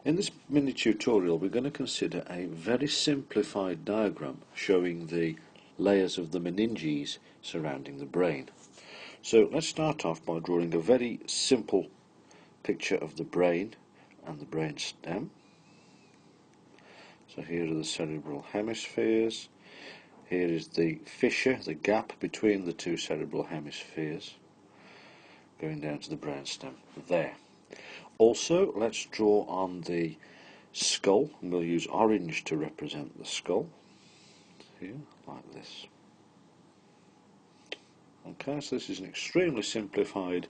In this mini tutorial we're going to consider a very simplified diagram showing the layers of the meninges surrounding the brain. So let's start off by drawing a very simple picture of the brain and the brain stem. So here are the cerebral hemispheres. Here is the fissure, the gap between the two cerebral hemispheres, going down to the brain stem there. Also, let's draw on the skull, and we'll use orange to represent the skull, here, like this. Okay, so this is an extremely simplified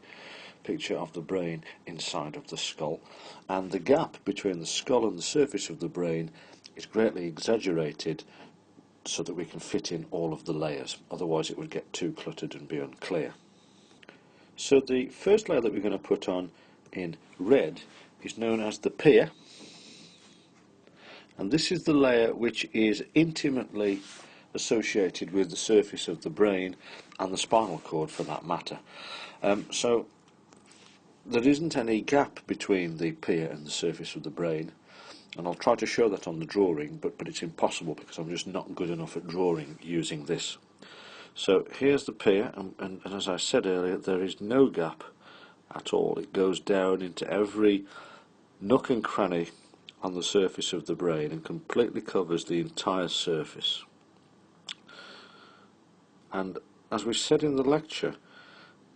picture of the brain inside of the skull, and the gap between the skull and the surface of the brain is greatly exaggerated so that we can fit in all of the layers, otherwise it would get too cluttered and be unclear. So the first layer that we're going to put on in red is known as the pia, and this is the layer which is intimately associated with the surface of the brain and the spinal cord for that matter. So there isn't any gap between the pia and the surface of the brain, and I'll try to show that on the drawing, but it's impossible because I'm just not good enough at drawing using this. So here's the pia, and as I said earlier, there is no gap at all. It goes down into every nook and cranny on the surface of the brain and completely covers the entire surface. And as we said in the lecture,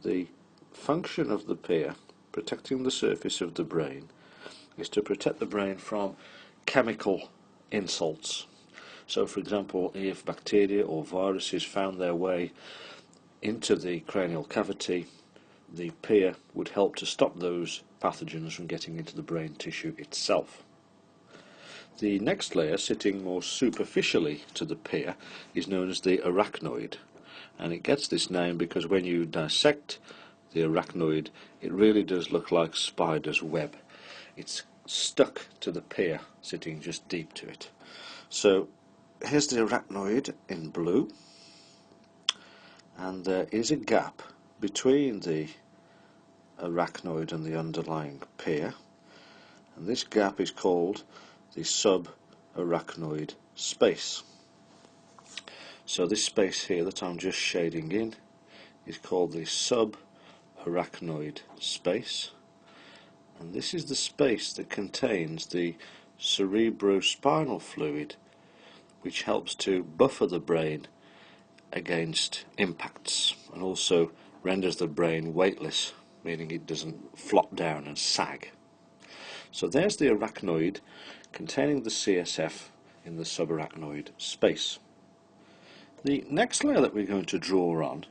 the function of the pia, protecting the surface of the brain, is to protect the brain from chemical insults. So for example, if bacteria or viruses found their way into the cranial cavity, the pia would help to stop those pathogens from getting into the brain tissue itself. The next layer, sitting more superficially to the pia, is known as the arachnoid, and it gets this name because when you dissect the arachnoid, it really does look like spider's web. It's stuck to the pia, sitting just deep to it. So here's the arachnoid in blue, and there is a gap between the arachnoid and the underlying pia, and this gap is called the subarachnoid space. So this space here that I'm just shading in is called the subarachnoid space, and this is the space that contains the cerebrospinal fluid, which helps to buffer the brain against impacts and also renders the brain weightless, meaning it doesn't flop down and sag. So there's the arachnoid containing the CSF in the subarachnoid space. The next layer that we're going to draw on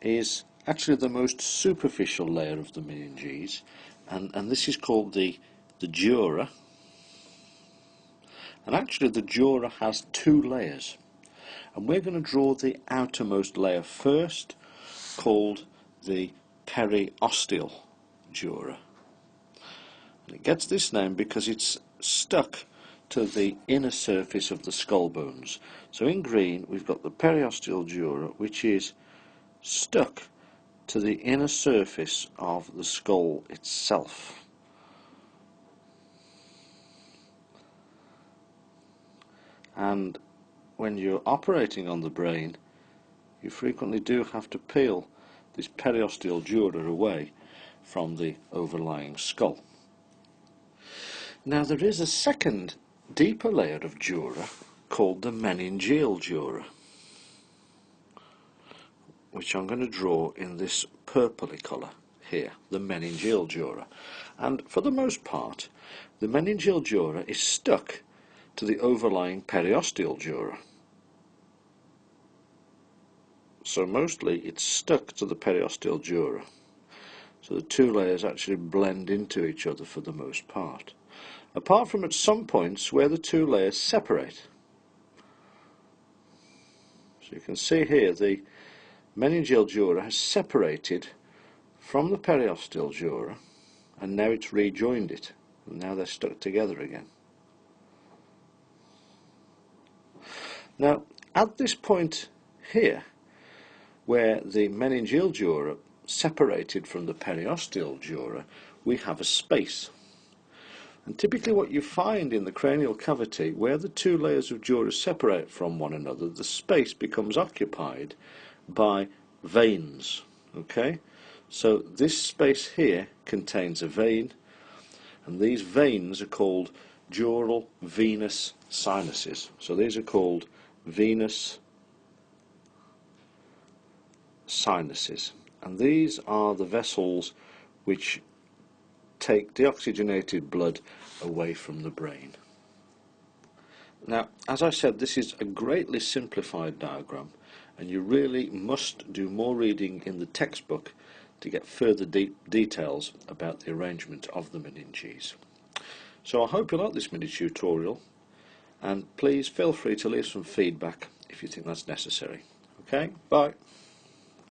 is actually the most superficial layer of the meninges, and this is called the dura. And actually the dura has two layers, and we're going to draw the outermost layer first, called the periosteal dura. And it gets this name because it's stuck to the inner surface of the skull bones. So in green we've got the periosteal dura, which is stuck to the inner surface of the skull itself. And when you're operating on the brain, you frequently do have to peel this periosteal dura away from the overlying skull. Now there is a second, deeper layer of dura called the meningeal dura, which I'm going to draw in this purpley colour here, the meningeal dura. And for the most part, the meningeal dura is stuck to the overlying periosteal dura. So mostly it's stuck to the periosteal dura. So the two layers actually blend into each other for the most part, apart from at some points where the two layers separate. So you can see here the meningeal dura has separated from the periosteal dura, and now it's rejoined it, and now they're stuck together again. Now at this point here, where the meningeal dura separated from the periosteal dura, we have a space. And typically what you find in the cranial cavity, where the two layers of dura separate from one another, the space becomes occupied by veins. Okay? So this space here contains a vein, and these veins are called dural venous sinuses. So these are called venous sinuses, and these are the vessels which take deoxygenated blood away from the brain. Now, as I said, this is a greatly simplified diagram, and you really must do more reading in the textbook to get further details about the arrangement of the meninges. So I hope you like this mini tutorial, and please feel free to leave some feedback if you think that's necessary. Okay, bye.